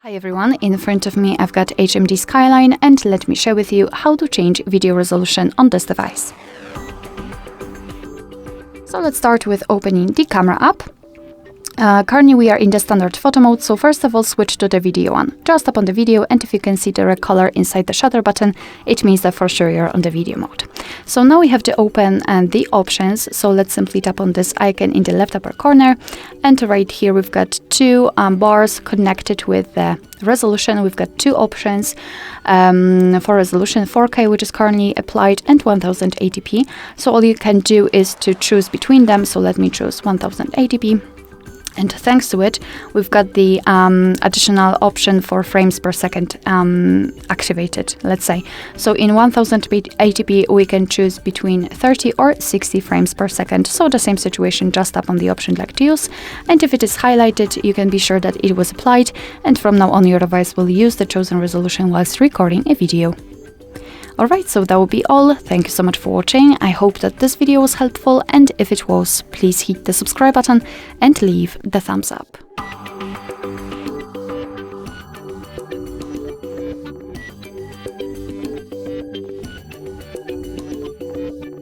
Hi everyone, in front of me I've got HMD Skyline and let me share with you how to change video resolution on this device. So let's start with opening the camera app. Currently we are in the standard photo mode, so first of all switch to the video one. Just tap on the video and if you can see the red color inside the shutter button, it means that for sure you're on the video mode. So now we have to open the options, so let's simply tap on this icon in the left upper corner, and right here we've got two bars connected with the resolution. We've got two options for resolution: 4K, which is currently applied, and 1080p. So all you can do is to choose between them, so let me choose 1080p. And thanks to it, we've got the additional option for frames per second activated, let's say. So in 1080p, we can choose between 30 or 60 frames per second. So the same situation, just tap on the option like to use. And if it is highlighted, you can be sure that it was applied. And from now on, your device will use the chosen resolution whilst recording a video. Alright, so that will be all. Thank you so much for watching. I hope that this video was helpful, and if it was, please hit the subscribe button and leave the thumbs up.